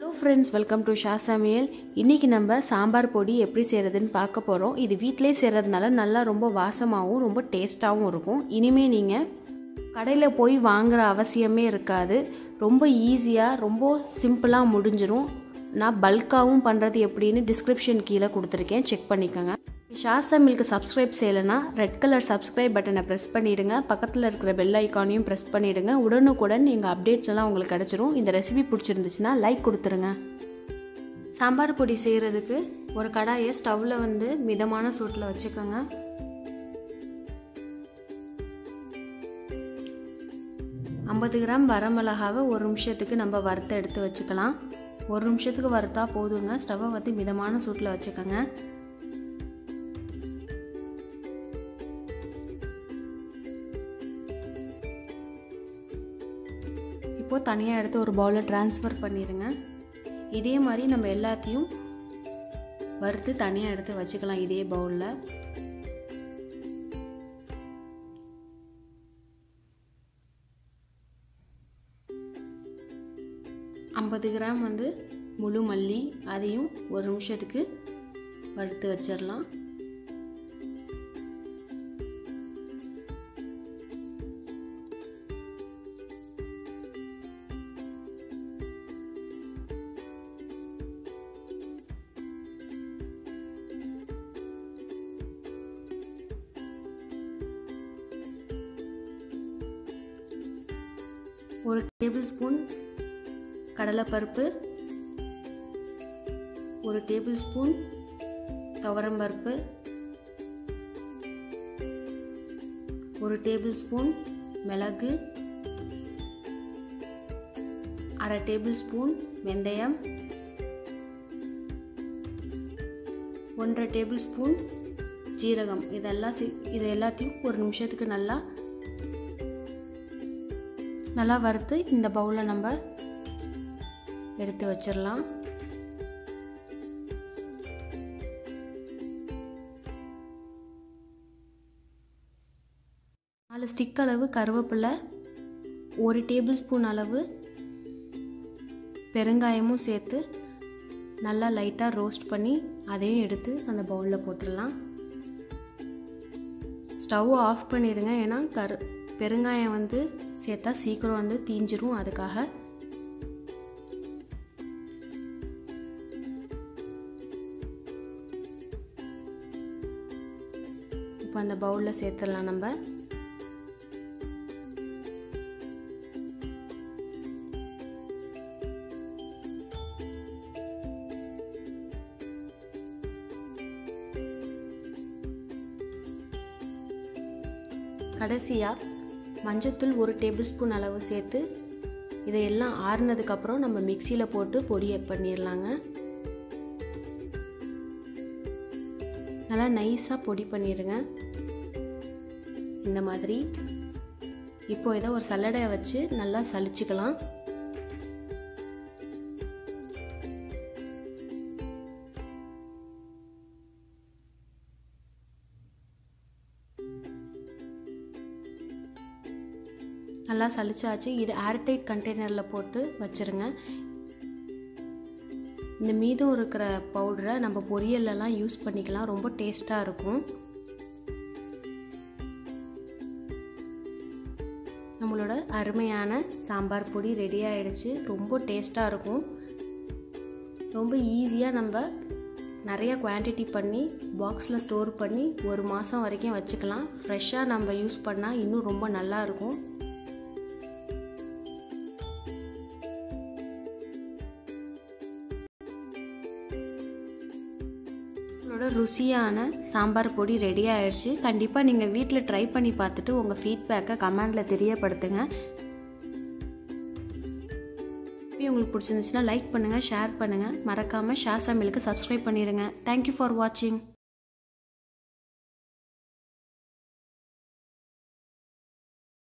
Hello friends, welcome to Shah Samiel. இன்னைக்கு நம்ம சாம்பார் பொடி எப்படி செய்யறதுன்னு பார்க்க போறோம். இது வீட்லயே செய்யறதுனால நல்லா ரொம்ப வாசமாவும் ரொம்ப டேஸ்டாவும் இருக்கும். இனிமே நீங்க கடையில போய் வாங்குற அவசியமே இருக்காது. ரொம்ப ஈஸியா ரொம்ப சிம்பிளா முடிஞ்சிரும். நான் பல்காவும் பண்றது எப்படின்னு டிஸ்கிரிப்ஷன் கீழ கொடுத்திருக்கேன். செக் பண்ணிக்கங்க. ஷா சமையலுக்கு சப்ஸ்கிரைப் செய்யலைன்னா ரெட் கலர் சப்ஸ்கிரைப் பட்டனை ப்ரெஸ் பண்ணிடுங்க. பக்கத்தில் இருக்கிற பெல் ஐக்கானையும் ப்ரெஸ் பண்ணிடுங்க. உடனுக்குடன் எங்கள் அப்டேட்ஸ் எல்லாம் உங்களுக்கு கிடச்சிரும். இந்த ரெசிபி பிடிச்சிருந்துச்சுன்னா லைக் கொடுத்துருங்க. சாம்பார் பொடி செய்கிறதுக்கு ஒரு கடாயை ஸ்டவ்வில் மிதமான சூட்டில் வச்சுக்கோங்க. $50 கிராம் வரமிளகாவை ஒரு நிமிஷத்துக்கு நம்ம வறுத்து எடுத்து வச்சுக்கலாம். ஒரு நிமிஷத்துக்கு வறுத்தா போதுங்க. ஸ்டவ்வை மிதமான சூட்டில் வச்சுக்கோங்க. இப்போது தனியாக எடுத்து ஒரு பவுலில் ட்ரான்ஸ்ஃபர் பண்ணிடுங்க. இதே மாதிரி நம்ம எல்லாத்தையும் வறுத்து தனியாக எடுத்து வச்சுக்கலாம். இதே பவுலில் $50 கிராம் முழு மல்லி, அதையும் ஒரு நிமிஷத்துக்கு வறுத்து வச்சிடலாம். ஒரு டேபிள் ஸ்பூன் கடலைப்பருப்பு, ஒரு டேபிள் ஸ்பூன் துவரம்பருப்பு, ஒரு டேபிள் ஸ்பூன் மிளகு, அரை டேபிள் ஸ்பூன் வெந்தயம், 1.5 டேபிள் ஸ்பூன் ஜீரகம். இது எல்லாத்தையும் ஒரு நிமிஷத்துக்கு நல்லா வறுத்து இந்த பவுலில் நம்ம எடுத்து வச்சிடலாம். நாலு ஸ்டிக் அளவு கருவேப்பிலை, 1 டேபிள் ஸ்பூன் அளவு பெருங்காயமும் சேர்த்து நல்லா லைட்டாக ரோஸ்ட் பண்ணி அதையும் எடுத்து அந்த பவுலில் போட்டுடலாம். ஸ்டவ் ஆஃப் பண்ணிடுங்க. ஏன்னா பெருங்காயம் சேர்த்தா சீக்கிரம் தீஞ்சிரும். அதுக்காக இப்போ அந்த பவுலில் சேர்த்துடலாம். நம்ம கடைசியாக மஞ்சத்தூள் 1 டேபிள் ஸ்பூன் அளவு சேர்த்து இதையெல்லாம் ஆறுனதுக்கப்புறம் நம்ம மிக்சியில் போட்டு பொடி பண்ணிடலாங்க. நல்லா நைஸாக பொடி பண்ணிடுங்க இந்த மாதிரி. இப்போ இதை ஒரு சல்லடையை வச்சு நல்லா சலிச்சுக்கலாம். நல்லா சலிச்சாச்சு. இது ஏர்டைட் கண்டெய்னரில் போட்டு வச்சுருங்க. இந்த மீதம் இருக்கிற பவுடரை நம்ம பொரியல்லாம் யூஸ் பண்ணிக்கலாம். ரொம்ப டேஸ்ட்டாக இருக்கும். நம்மளோட அருமையான சாம்பார் பொடி ரெடி ஆகிடுச்சு. ரொம்ப டேஸ்ட்டாக இருக்கும். ரொம்ப ஈஸியாக நம்ம நிறைய குவான்டிட்டி பண்ணி பாக்ஸில் ஸ்டோர் பண்ணி 1 மாதம் வரைக்கும் வச்சுக்கலாம். ஃப்ரெஷ்ஷாக நம்ம யூஸ் பண்ணால் இன்னும் ரொம்ப நல்லாயிருக்கும். ருசியான சாம்பார் பொடி ரெடி ஆயிடுச்சு. கண்டிப்பாக நீங்கள் வீட்டில் ட்ரை பண்ணி பார்த்துட்டு உங்கள் ஃபீட்பேக்கை கமெண்டில் தெரியப்படுத்துங்க. உங்களுக்கு பிடிச்சிருந்துச்சுன்னா லைக் பண்ணுங்கள், ஷேர் பண்ணுங்கள். மறக்காமல் ஷா சமையலுக்கு சப்ஸ்கிரைப் பண்ணிடுங்க. தேங்க்யூ ஃபார் வாட்சிங்.